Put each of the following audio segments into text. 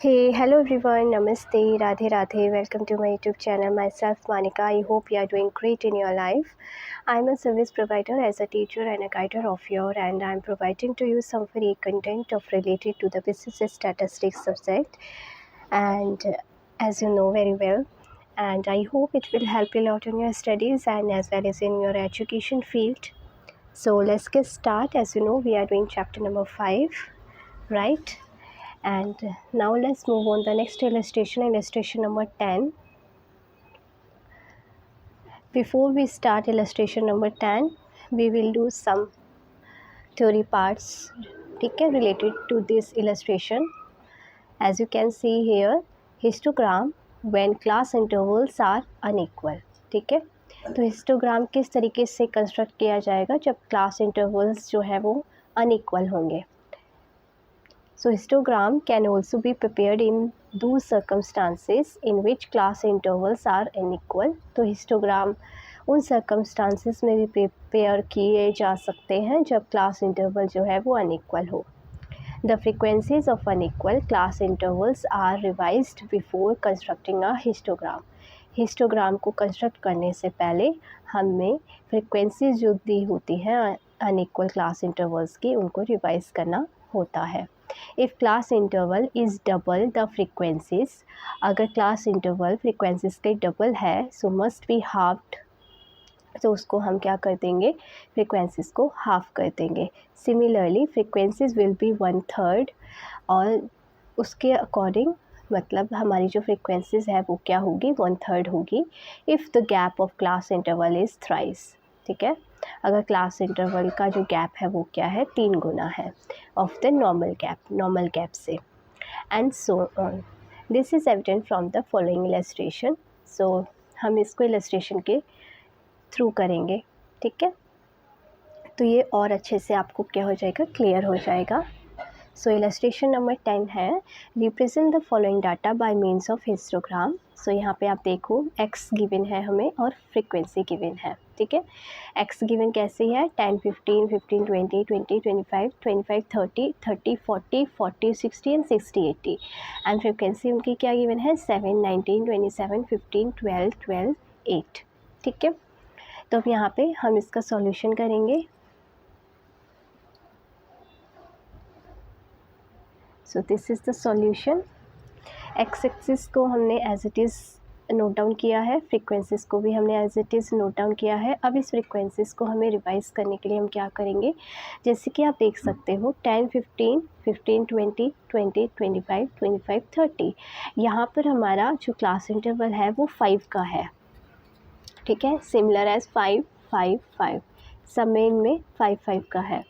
Hey, hello everyone, Namaste, Radhe Radhe, welcome to my YouTube channel, myself Manika. I hope you are doing great in your life. I'm a service provider as a teacher and a guider of your, and I'm providing to you some free content of related to the business statistics subject, and as you know very well, and I hope it will help you a lot in your studies and as well as in your education field. So let's get started. As you know, we are doing chapter number 5, right? And now let's move on the next illustration number 10. Before we start illustration number 10, we will do some theory parts related to this illustration. As you can see here, histogram when class intervals are unequal. ठीक है, तो histogram किस तरीके से construct किया जाएगा जब class intervals जो है वो अनइक्वल होंगे. So histogram can also be prepared in those circumstances in which class intervals are unequal. तो histogram उन circumstances में भी prepare किए जा सकते हैं जब class interval जो है वो unequal हो. The frequencies of unequal class intervals are revised before constructing a histogram. Histogram को कंस्ट्रक्ट करने से पहले हमें फ्रिक्वेंसीज जो दी होती हैं अनइक्वल क्लास इंटरवल्स की उनको रिवाइज करना होता है. If class interval is double the frequencies, अगर क्लास इंटरवल फ्रिक्वेंसीज के डबल है सो मस्ट बी हाफ्ड, तो उसको हम क्या कर देंगे, फ्रिक्वेंसीज को हाफ कर देंगे. सिमिलरली फ्रिक्वेंसीज विल बी 1/3 और उसके अकॉर्डिंग मतलब हमारी जो फ्रिक्वेंसीज है वो क्या होगी, 1/3 होगी if the gap of class interval is thrice. ठीक है, अगर क्लास इंटरवल का जो गैप है वो क्या है, 3 गुना है ऑफ द नॉर्मल गैप से. And so on. This is evident from the following illustration. So हम इसको इलस्ट्रेशन के थ्रू करेंगे. ठीक है, तो ये और अच्छे से आपको क्या हो जाएगा, क्लियर हो जाएगा. सो इलस्ट्रेशन नंबर 10 है, represent the following data by means of histogram. So यहाँ पे आप देखो एक्स गिवन है हमें और फ्रिक्वेंसी गिवन है. ठीक है, एक्स गिवन कैसे है, 10, 15, 15, 20, 20, 25, 25, 30, 30, 40, 40, 60 एंड 60, 80. एंड फ्रिक्वेंसी उनकी क्या गिवन है, 7, 19, 27, 15, 12, 12, 8. ठीक है, तो अब यहाँ पे हम इसका सॉल्यूशन करेंगे. So this is the solution. X axis को हमने as it is note down किया है, फ्रीक्वेंसीज़ को भी हमने as it is note down किया है. अब इस फ्रीक्वेंसीज़ को हमें रिवाइज करने के लिए हम क्या करेंगे, जैसे कि आप देख सकते हो 10, 15, 15, 20, 20, 25, 25, 30. यहाँ पर हमारा जो क्लास इंटरवल है वो 5 का है. ठीक है, सिमिलर एज 5, 5, 5, सब में इनमें 5, 5 का है.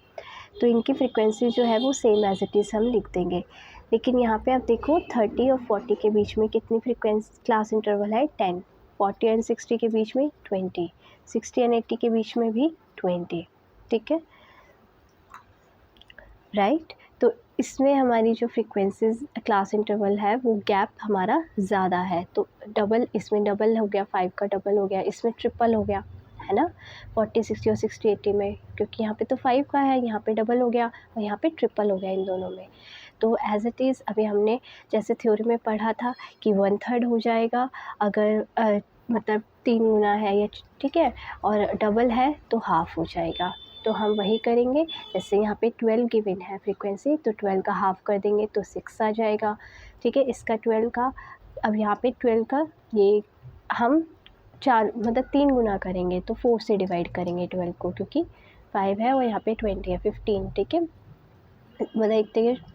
तो इनकी फ्रिक्वेंसी जो है वो सेम एज इट इज़ हम लिख देंगे. लेकिन यहाँ पे आप देखो 30 और 40 के बीच में कितनी फ्रिक्वेंसी क्लास इंटरवल है, 10. 40 एंड 60 के बीच में 20. 60 एंड 80 के बीच में भी 20. ठीक है, राइट. तो इसमें हमारी जो फ्रिक्वेंसीज क्लास इंटरवल है वो गैप हमारा ज़्यादा है. तो डबल, इसमें डबल हो गया, 5 का डबल हो गया, इसमें ट्रिपल हो गया, है ना, 40, 60 और 60, 80 में, क्योंकि यहाँ पे तो 5 का है, यहाँ पे डबल हो गया और यहाँ पे ट्रिपल हो गया इन दोनों में. तो एज इट इज़ अभी हमने जैसे थ्योरी में पढ़ा था कि 1/3 हो जाएगा अगर मतलब 3 गुना है या, ठीक है, और डबल है तो हाफ़ हो जाएगा. तो हम वही करेंगे. जैसे यहाँ पे 12 गिवन है फ्रीक्वेंसी, तो 12 का हाफ़ कर देंगे तो 6 आ जाएगा. ठीक है, इसका 12 का, अब यहाँ पे 12 का ये हम 4 मतलब 3 गुना करेंगे तो 4 से डिवाइड करेंगे 12 को, क्योंकि 5 है और यहाँ पे 20 है, 15. ठीक है, मतलब एक तरीके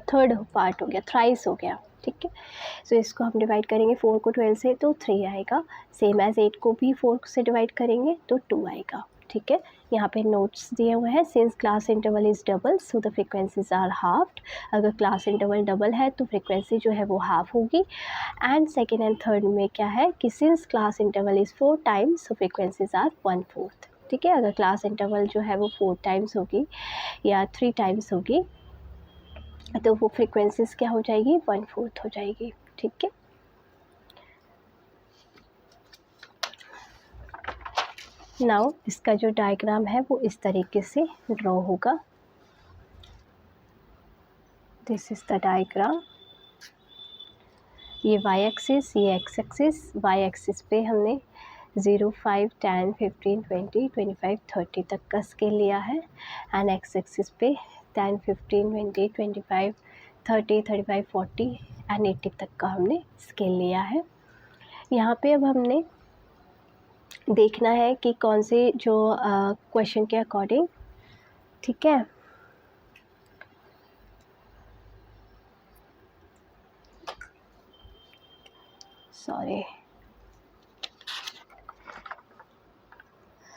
थर्ड पार्ट हो गया, थ्राइस हो गया. ठीक है, सो इसको हम डिवाइड करेंगे 4 को 12 से तो 3 आएगा. सेम एज 8 को भी 4 से डिवाइड करेंगे तो 2 आएगा. ठीक है, यहाँ पे नोट्स दिए हुए हैं. Since class interval is double so the frequencies are halved. अगर क्लास इंटरवल डबल है तो फ्रिक्वेंसी जो है वो हाफ होगी. एंड सेकेंड एंड थर्ड में क्या है कि since class interval is 4 times so frequencies are 1/4. ठीक है, अगर क्लास इंटरवल जो है वो 4 टाइम्स होगी या 3 टाइम्स होगी तो वो फ्रिक्वेंसीज क्या हो जाएगी, 1/4 हो जाएगी. ठीक है, नाउ इसका जो डायग्राम है वो इस तरीके से ड्रॉ होगा. This is the diagram. ये y एक्सिस, ये x एक्सिस। y एक्सिस पे हमने 0, 5, 10, 15, 20, 25, 30 तक का स्केल लिया है एंड x एक्सिस पे 10, 15, 20, 25, 30, 35, 40 एंड 80 तक का हमने स्केल लिया है। यहाँ पे अब हमने देखना है कि कौन से जो क्वेश्चन के अकॉर्डिंग, ठीक है, सॉरी,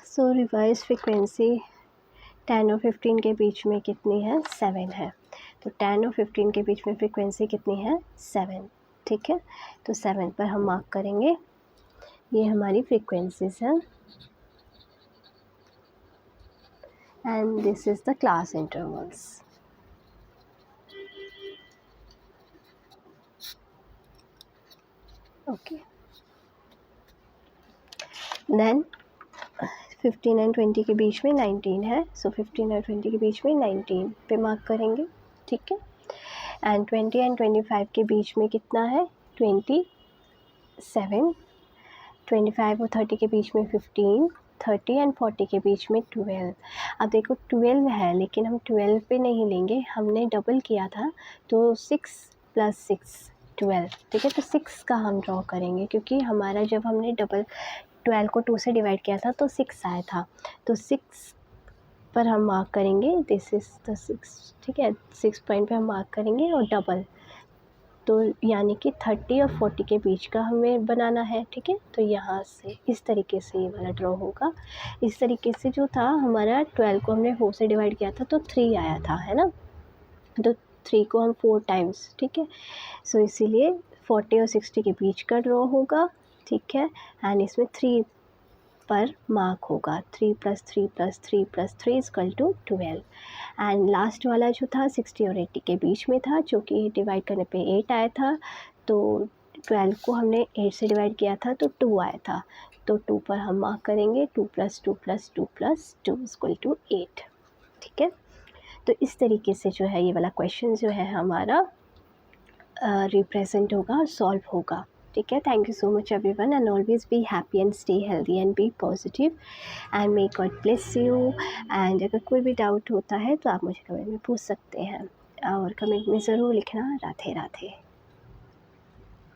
सो रिवाइज फ्रीक्वेंसी 10 और 15 के बीच में कितनी है? 7 है। तो 10 और 15 के बीच में फ्रीक्वेंसी कितनी है? 7, ठीक है। तो 7 पर हम मार्क करेंगे, ये हमारी फ्रीक्वेंसीज हैं and this is the class intervals. Okay, then 15 and 20 के बीच में 19 है, सो 15 और 20 के बीच में 19 पे मार्क करेंगे, ठीक है। एंड 20 एंड 25 के बीच में कितना है? 27, 25 और 30 के बीच में 15, 30 एंड 40 के बीच में 12। अब देखो 12 है लेकिन हम 12 पे नहीं लेंगे, हमने डबल किया था तो 6 + 6 12, ठीक है। तो 6 का हम ड्रॉ करेंगे क्योंकि हमारा जब हमने 12 को 2 से डिवाइड किया था तो 6 आया था। तो 6 पर हम मार्क करेंगे, दिस इज़ द 6, ठीक है। 6 पॉइंट पे हम मार्क करेंगे और डबल, तो यानी कि 30 और 40 के बीच का हमें बनाना है, ठीक है। तो यहाँ से इस तरीके से ये वाला ड्रॉ होगा। इस तरीके से जो था हमारा 12 को हमने 4 से डिवाइड किया था तो 3 आया था, है ना। तो 3 को हम 4 टाइम्स, ठीक है। सो इसीलिए 40 और 60 के बीच का ड्रॉ होगा, ठीक है। एंड इसमें 3 पर मार्क होगा, 3 + 3 + 3 + 3 = 12। एंड लास्ट वाला जो था 60 और 80 के बीच में था, जो कि डिवाइड करने पे 8 आया था। तो 12 को हमने 8 से डिवाइड किया था तो 2 आया था, तो 2 पर हम मार्क करेंगे, 2 + 2 + 2 + 2 = 8, ठीक है। तो इस तरीके से जो है ये वाला क्वेश्चन जो है हमारा रिप्रेजेंट होगा और सॉल्व होगा, ठीक है। Thank you so much everyone and always be happy and stay healthy and be positive and may God bless you. And अगर कोई भी डाउट होता है तो आप मुझे कमेंट में पूछ सकते हैं और कमेंट में ज़रूर लिखना। राधे राधे।